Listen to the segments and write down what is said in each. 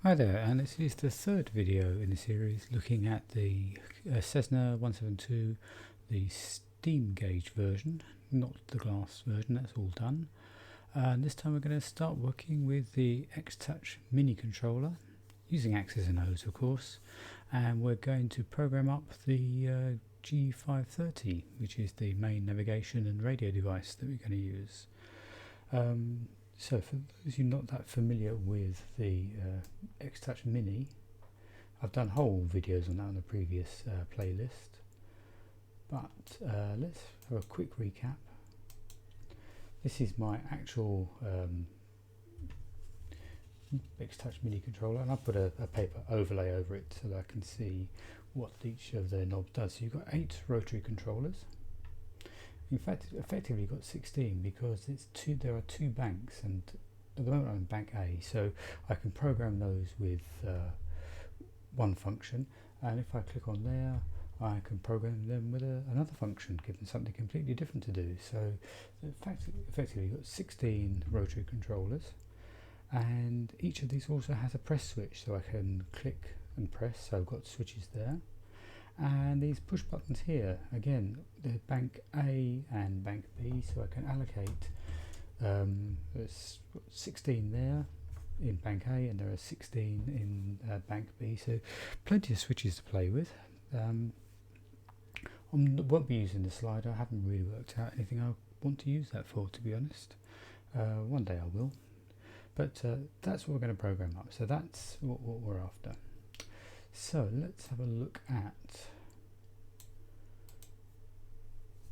Hi there, and this is the third video in the series looking at the Cessna 172, the Steam Gauge version, not the glass version, that's all done. And this time we're going to start working with the X-Touch mini controller, using X's and O's of course, and we're going to program up the G530, which is the main navigation and radio device that we're going to use. So for those of you not that familiar with the X-Touch Mini, I've done whole videos on that on the previous playlist, but let's have a quick recap. This is my actual X-Touch Mini controller, and I've put a paper overlay over it so that I can see what each of the knobs does. So you've got 8 rotary controllers. In fact, effectively you've got 16 because there are 2 banks, and at the moment I'm in bank A, so I can program those with one function, and if I click on there I can program them with another function, give them something completely different to do. So effectively you've got 16 rotary controllers, and each of these also has a press switch, so I can click and press, so I've got switches there. And these push buttons here, again, they're bank A and bank B, so I can allocate there's 16 there in bank A, and there are 16 in bank B, so plenty of switches to play with. I won't be using the slider. I haven't really worked out anything I want to use that for, to be honest. One day I will, but that's what we're going to program up, so that's what we're after. So let's have a look at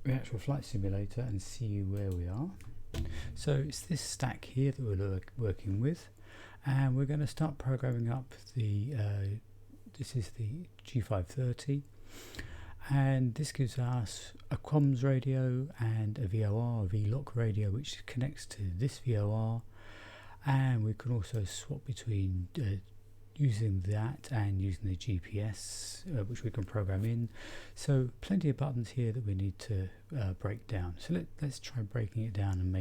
the actual flight simulator and see where we are. So it's this stack here that we're working with, and we're going to start programming up the this is the G530, and this gives us a comms radio and a VOR, a VLOC radio, which connects to this VOR, and we can also swap between using that and using the GPS, which we can program in. So plenty of buttons here that we need to break down. So let's try breaking it down and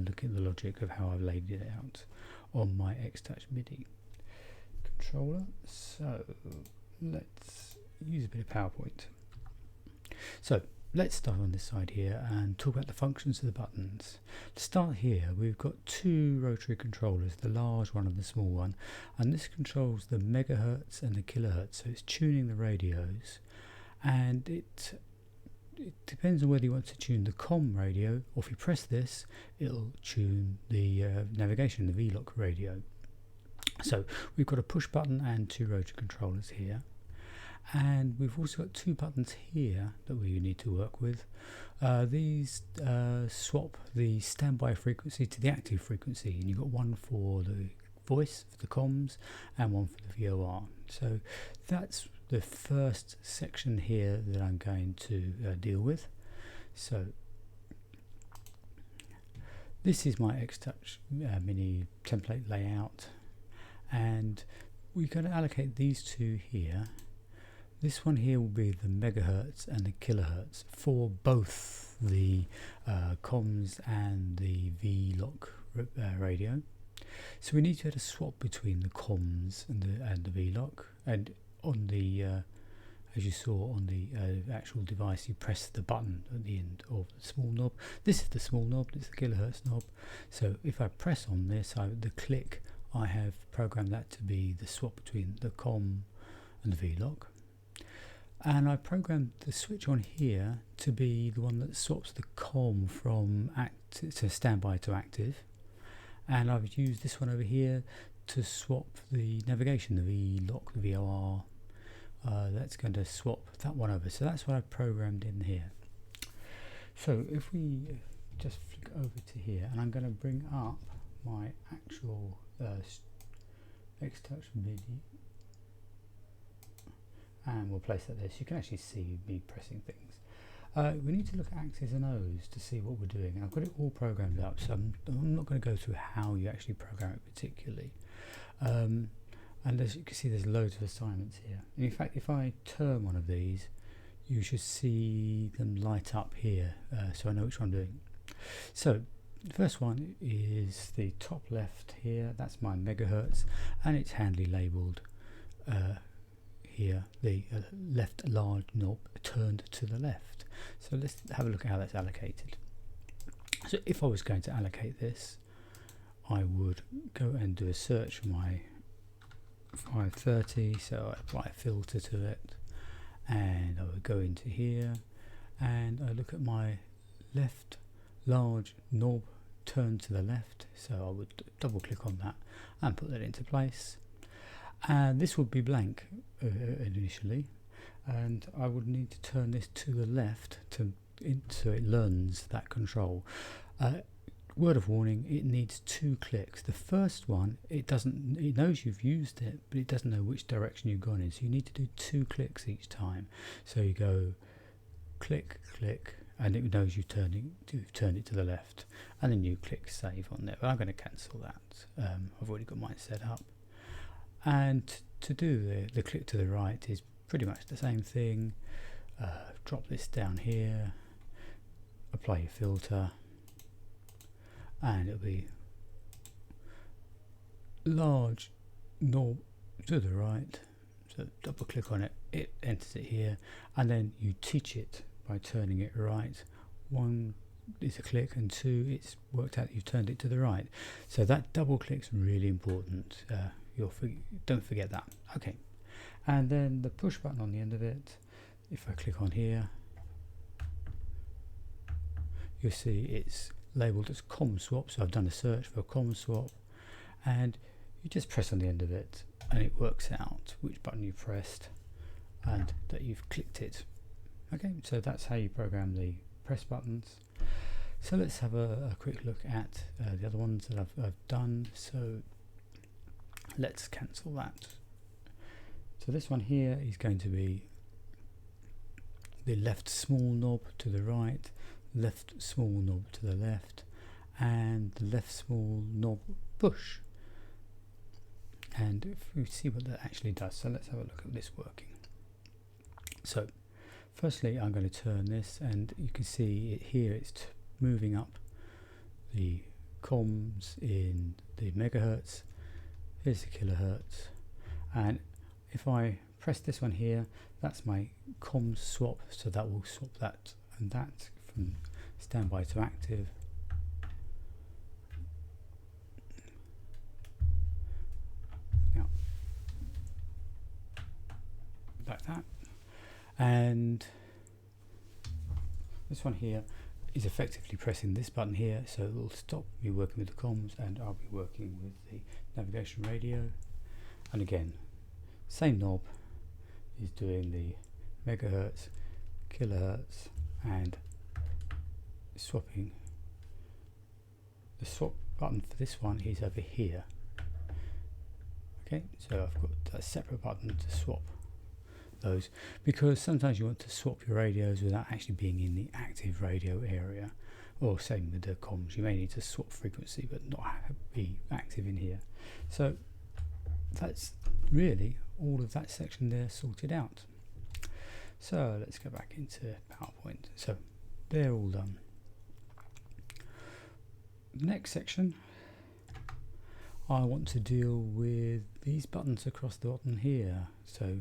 look at the logic of how I've laid it out on my X-Touch MIDI controller. So let's use a bit of PowerPoint. So let's start on this side here and talk about the functions of the buttons. To start here, we've got 2 rotary controllers, the large one and the small one, and this controls the megahertz and the kilohertz, so it's tuning the radios, and it depends on whether you want to tune the COM radio, or if you press this it'll tune the navigation, the VLOC radio. So we've got a push button and 2 rotary controllers here. And we've also got 2 buttons here that we need to work with. These swap the standby frequency to the active frequency, and you've got one for the voice, for the comms, and one for the VOR. So that's the first section here that I'm going to deal with. So this is my X-Touch mini template layout, and we're going to allocate these 2 here. This one here will be the megahertz and the kilohertz for both the comms and the VLOC radio. So we need to have a swap between the comms and the VLOC, and on the as you saw on the actual device, you press the button at the end of the small knob. This is the small knob, this is the kilohertz knob. So if I press on this, the click, I have programmed that to be the swap between the COM and the VLOC. And I programmed the switch on here to be the one that swaps the COM from to standby to active, and I've used this one over here to swap the navigation, the VLOC, the VOR. That's going to swap that one over, so that's what I've programmed in here. So if we just flick over to here, and I'm going to bring up my actual X-Touch MIDI, and we'll place that there so you can actually see me pressing things. We need to look at X's and O's to see what we're doing. I've got it all programmed up, so I'm not going to go through how you actually program it particularly. And as you can see, there's loads of assignments here. And in fact, if I turn one of these, you should see them light up here, so I know which one I'm doing. So the first one is the top left here, that's my megahertz, and it's handily labelled here, the left large knob turned to the left. So let's have a look at how that's allocated. So if I was going to allocate this, I would go and do a search for my 530, so I apply a filter to it, and I would go into here and I look at my left large knob turned to the left, so I would double click on that and put that into place, and this would be blank initially, and I would need to turn this to the left so it learns that control. Word of warning, it needs 2 clicks. The first one, it knows you've used it, but it doesn't know which direction you've gone in, so you need to do 2 clicks each time. So you go click, click, and it knows you've turned it to the left, and then you click save on there. But I'm going to cancel that. I've already got mine set up. And to do the click to the right is pretty much the same thing. Drop this down here, apply your filter, and it'll be large knob to the right, so double click on it, it enters it here, and then you teach it by turning it right. 1 is a click, and 2, it's worked out that you've turned it to the right. So that double click's really important. Don't forget that. Okay, and then the push button on the end of it, if I click on here, you'll see it's labelled as COM swap, so I've done a search for COM swap, and you just press on the end of it and it works out which button you pressed and that you've clicked it. Okay, so that's how you program the press buttons. So let's have a quick look at the other ones that I've done. So let's cancel that. So this one here is going to be the left small knob to the right, left small knob to the left, and the left small knob push. And if we see what that actually does, so let's have a look at this working. So firstly I'm going to turn this, and you can see it here, it's moving up the comms in the megahertz. Here's the kilohertz, and if I press this one here, that's my comms swap, so that will swap that and that from standby to active. Now, like that. And this one here is effectively pressing this button here, so it will stop me working with the comms and I'll be working with the navigation radio. And again, same knob is doing the megahertz, kilohertz, and swapping. The swap button for this one is over here. Okay, so I've got a separate button to swap those, because sometimes you want to swap your radios without actually being in the active radio area, or same with the comms, you may need to swap frequency but not be active in here. So that's really all of that section there sorted out. So let's go back into PowerPoint. So they're all done. The next section, I want to deal with these buttons across the bottom here. So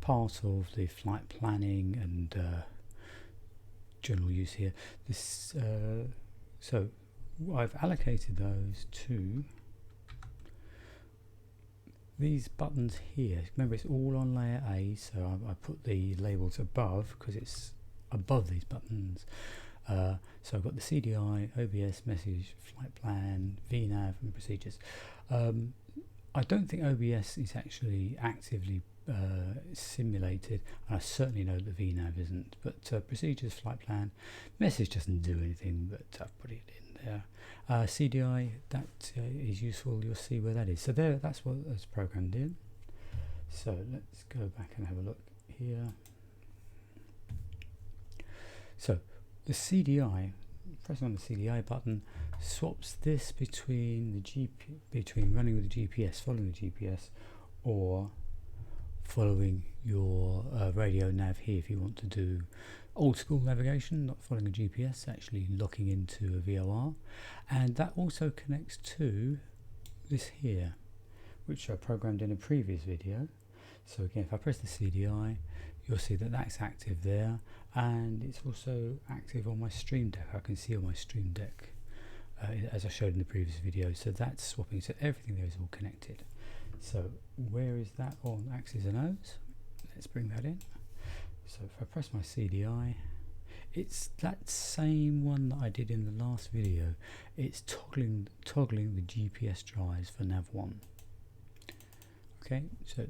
part of the flight planning and general use here. This so I've allocated those to these buttons here. Remember, it's all on layer A, so I put the labels above because it's above these buttons. So I've got the CDI, OBS, message, flight plan, VNAV, and procedures. I don't think OBS is actually actively simulated, and I certainly know that VNAV isn't, but procedures, flight plan, message doesn't do anything, but I've put it in there. CDI, that is useful, you'll see where that is. So there, that's what was programmed in. So let's go back and have a look here. So the CDI, pressing on the CDI button, swaps this between running with the GPS, following the GPS, or following your radio nav here if you want to do old school navigation, not following a GPS, actually locking into a VOR, and that also connects to this here, which I programmed in a previous video. So again, if I press the CDI, you'll see that that's active there, and it's also active on my Stream Deck. I can see on my Stream Deck as I showed in the previous video. So that's swapping, so everything there is all connected. So where is that on X's and O's? Let's bring that in. So if I press my CDI, it's that same one that I did in the last video. It's toggling the GPS drives for nav1. Okay, so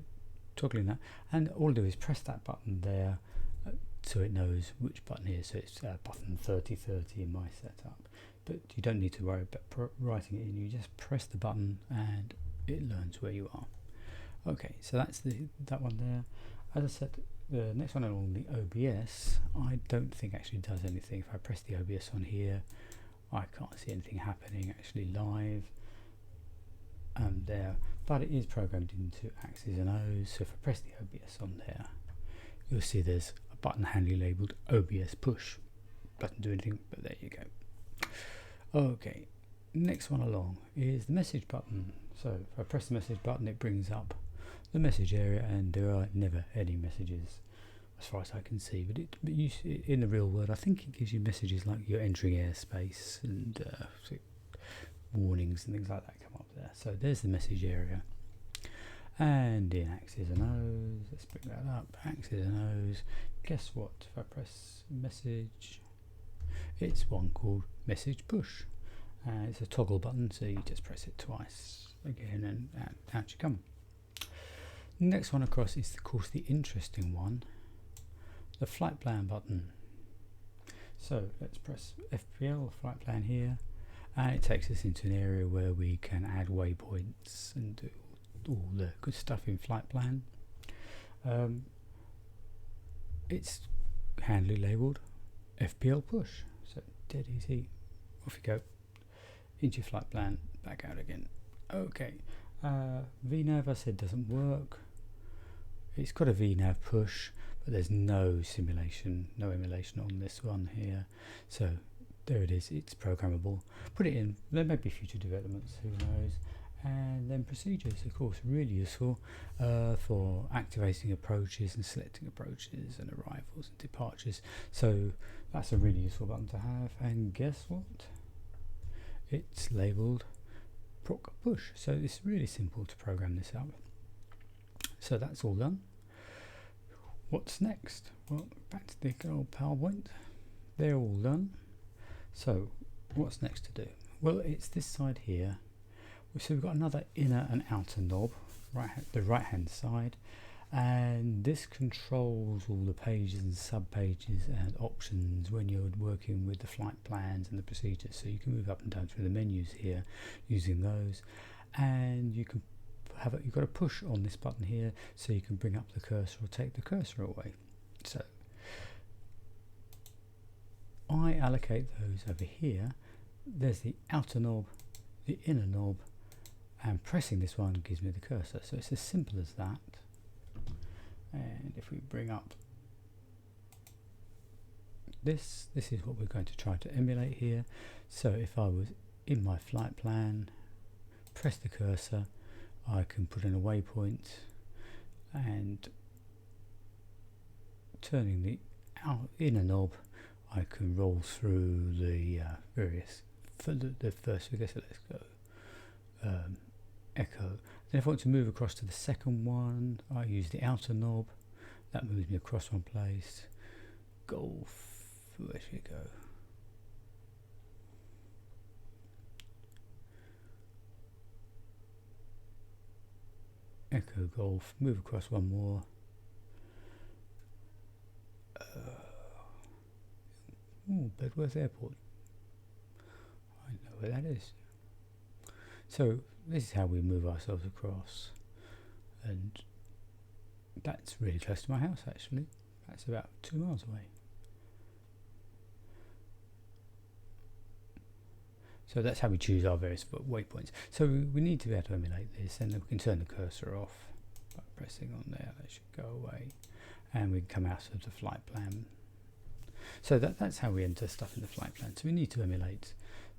toggling that, and all I do is press that button there so it knows which button it is. So it's button 3030 in my setup, but you don't need to worry about writing it in. You just press the button and it learns where you are. Okay, so that's that one there. As I said, the next one along the OBS, I don't think actually does anything. If I press the OBS on here, I can't see anything happening actually live there, but it is programmed into X's and O's. So if I press the OBS on there, you'll see there's a button handily labelled OBS push. Doesn't do anything, but there you go. Okay, next one along is the message button. So if I press the message button, it brings up the message area, and there are never any messages as far as I can see, but in the real world I think it gives you messages like you're entering airspace, and warnings and things like that come up there. So there's the message area, and in X's and O's, let's bring that up, X's and O's, guess what, if I press message, it's one called message push, and it's a toggle button, so you just press it twice again and out you come. Next one across is of course the interesting one, the flight plan button. So let's press FPL, flight plan here, and it takes us into an area where we can add waypoints and do all the good stuff in flight plan. It's handily labelled FPL push, so dead easy. Off you go into your flight plan, back out again. Okay, VNav I said doesn't work. It's got a VNav push, but there's no simulation, no emulation on this one here. So there it is, it's programmable. Put it in, there may be future developments, who knows. And then procedures, of course, really useful for activating approaches and selecting approaches and arrivals and departures. So that's a really useful button to have. And guess what? It's labelled proc push. So it's really simple to program this up. So that's all done. What's next? Well, back to the good old PowerPoint. They're all done. So what's next to do? Well, it's this side here. So we've got another inner and outer knob, the right hand side, and this controls all the pages and sub pages and options when you're working with the flight plans and the procedures. So you can move up and down through the menus here using those, and you can you've got a push on this button here, so you can bring up the cursor or take the cursor away. So I allocate those over here. There's the outer knob, the inner knob, and pressing this one gives me the cursor. So it's as simple as that. And if we bring up this is what we're going to try to emulate here. So if I was in my flight plan, press the cursor, I can put in a waypoint, and turning the inner knob, I can roll through the various, for the first figure, so let's go echo. Then if I want to move across to the second one, I use the outer knob, that moves me across one place. Golf, where should we go? Echo golf, move across one more. Bedworth Airport. I know where that is. So this is how we move ourselves across, and that's really close to my house actually. That's about 2 miles away. So that's how we choose our various waypoints. So we need to be able to emulate this, and then we can turn the cursor off by pressing on there. That should go away, and we can come out of the flight plan. So that's how we enter stuff in the flight plan. So we need to emulate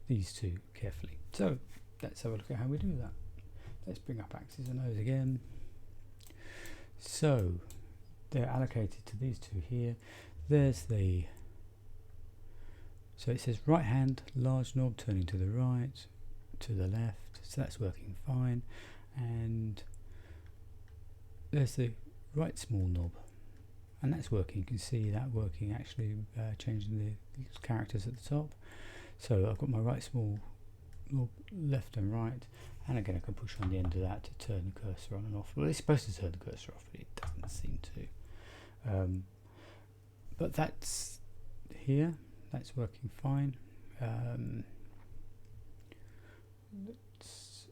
these two carefully. So let's have a look at how we do that. Let's bring up axes and O's again. So they're allocated to these two here. There's the, so it says right hand large knob turning to the right, to the left, so that's working fine. And there's the right small knob, and that's working. You can see that working, actually changing the characters at the top. So I've got my right small knob, left and right, and again I can push on the end of that to turn the cursor on and off. Well, it's supposed to turn the cursor off, but it doesn't seem to. But that's here, that's working fine. Let's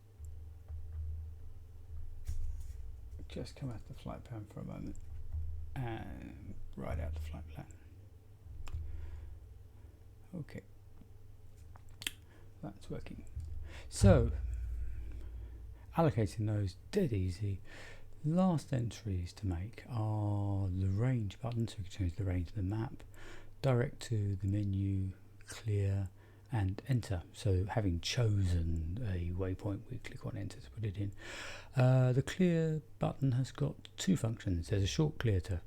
just come out the flight plan for a moment and write out the flight plan. Okay, that's working. So allocating those dead easy. Last entries to make are the range button, so we can change the range of the map, direct to the menu, clear, and enter. So having chosen a waypoint, we click on enter to put it in. The clear button has got two functions. There's a short clear to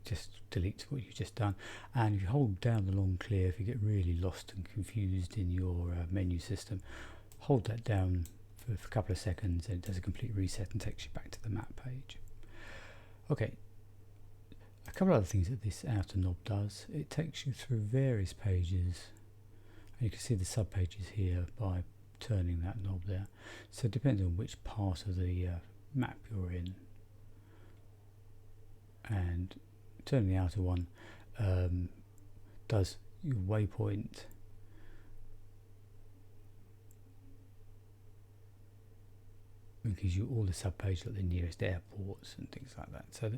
just delete what you've just done, and if you hold down the long clear, if you get really lost and confused in your menu system, hold that down for a couple of seconds and it does a complete reset and takes you back to the map page. Okay, a couple of other things that this outer knob does. It takes you through various pages. You can see the sub pages here by turning that knob there. So it depends on which part of the map you're in. And turning the outer one does your waypoint, and gives you all the sub pages, like the nearest airports and things like that. So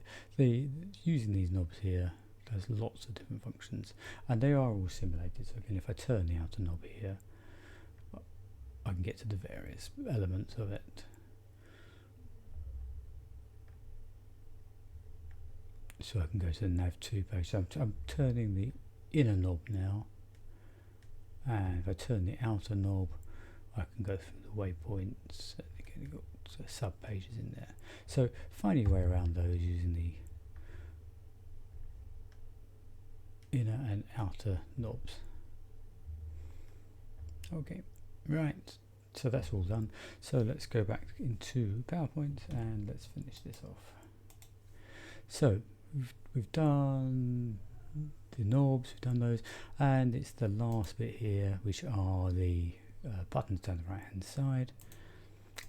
using these knobs here does lots of different functions, and they are all simulated. So again, if I turn the outer knob here, I can get to the various elements of it. So I can go to the nav2 page. So I'm turning the inner knob now, and if I turn the outer knob, I can go through the waypoints. Again, you've got sub pages in there. So finding your way around those using the inner and outer knobs. Okay, right, so that's all done. So let's go back into PowerPoint and let's finish this off. So we've done the knobs, we've done those, and it's the last bit here, which are the buttons down the right hand side,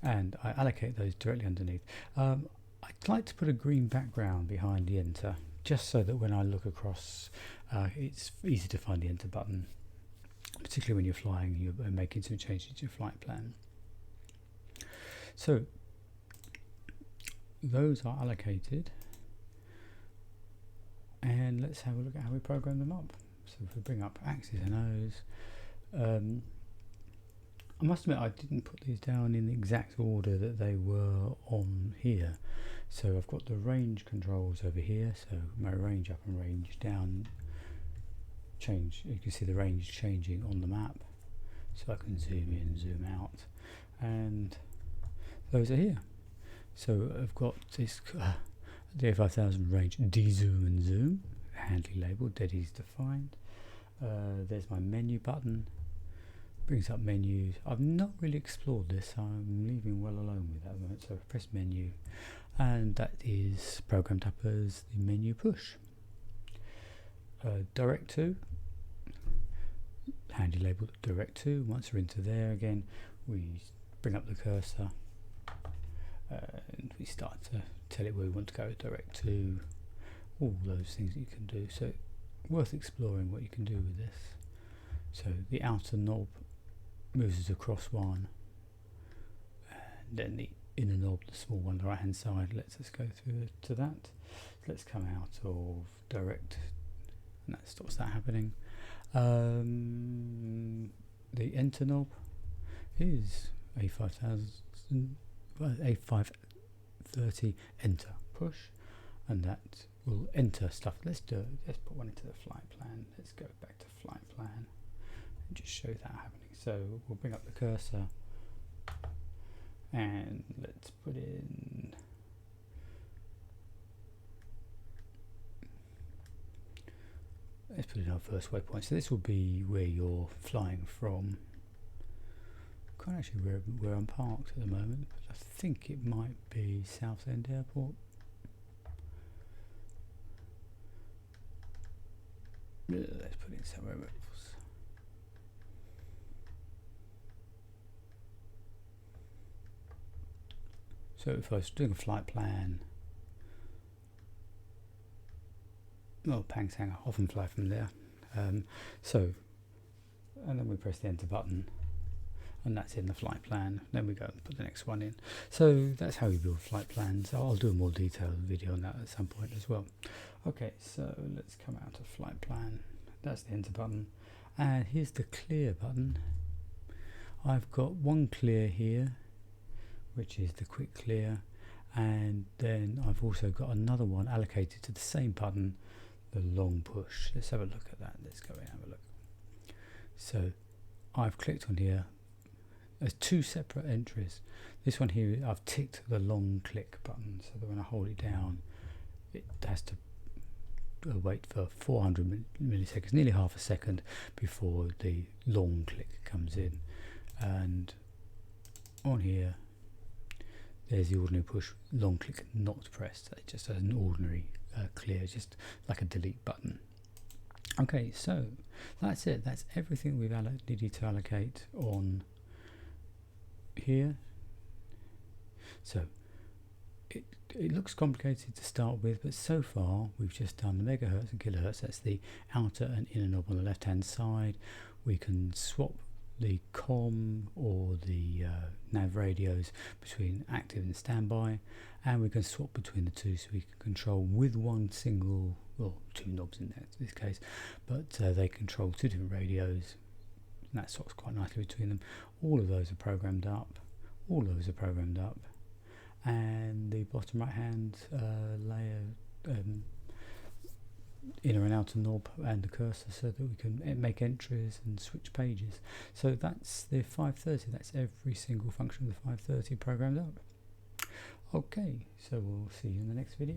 and I allocate those directly underneath. I'd like to put a green background behind the enter, just so that when I look across, it's easy to find the enter button, particularly when you're flying and you're making some changes to your flight plan. So those are allocated, and let's have a look at how we program them up. So if we bring up axes and O's, I must admit I didn't put these down in the exact order that they were on here. So I've got the range controls over here, so my range up and range down change. You can see the range changing on the map, so I can zoom in, zoom out, and those are here. So I've got this the A5000 range de-zoom and zoom, handily labelled, dead easy to find. There's my menu button, brings up menus. I've not really explored this, so I'm leaving well alone with that at the moment. So I press menu, and that is programmed up as the menu push. Direct to, handy labelled direct to. Once we're into there again, we bring up the cursor and we start to tell it where we want to go, direct to, all those things that you can do. So worth exploring what you can do with this. So the outer knob moves us across one, and then the inner knob, the small one on the right hand side, lets us go through to that. So let's come out of direct, and that stops that happening. The enter knob is A530 enter push, and that we'll enter stuff. Let's do it. Let's put one into the flight plan. Let's go back to flight plan and just show that happening. So we'll bring up the cursor and let's put in our first waypoint. So this will be where you're flying from. Can't actually where I'm parked at the moment, but I think it might be Southend Airport. Let's put it somewhere else. So if I was doing a flight plan, well, Pangsang, I often fly from there. And then we press the enter button, and that's in the flight plan. Then we go and put the next one in. So that's how you build flight plans. I'll do a more detailed video on that at some point as well. Okay, so let's come out of flight plan. That's the enter button, and here's the clear button. I've got one clear here, which is the quick clear, and then I've also got another one allocated to the same button, the long push. Let's have a look at that. Let's go and have a look. So I've clicked on here. There's two separate entries. This one here, I've ticked the long click button, so that when I hold it down, it has to wait for 400 milliseconds, nearly half a second, before the long click comes in. And on here, there's the ordinary push, long click not pressed. It's just an ordinary clear, just like a delete button. Okay, so that's it. That's everything we've needed to allocate on here. So it looks complicated to start with, but so far we've just done the megahertz and kilohertz. That's the outer and inner knob on the left hand side. We can swap the COM or the nav radios between active and standby, and we can swap between the two, so we can control with one single, well, two knobs in this case, but they control two different radios, and that swaps quite nicely between them. All of those are programmed up, and the bottom right hand layer, inner and outer knob and the cursor, so that we can make entries and switch pages. So that's the 530. That's every single function of the 530 programmed up. Okay, so we'll see you in the next video.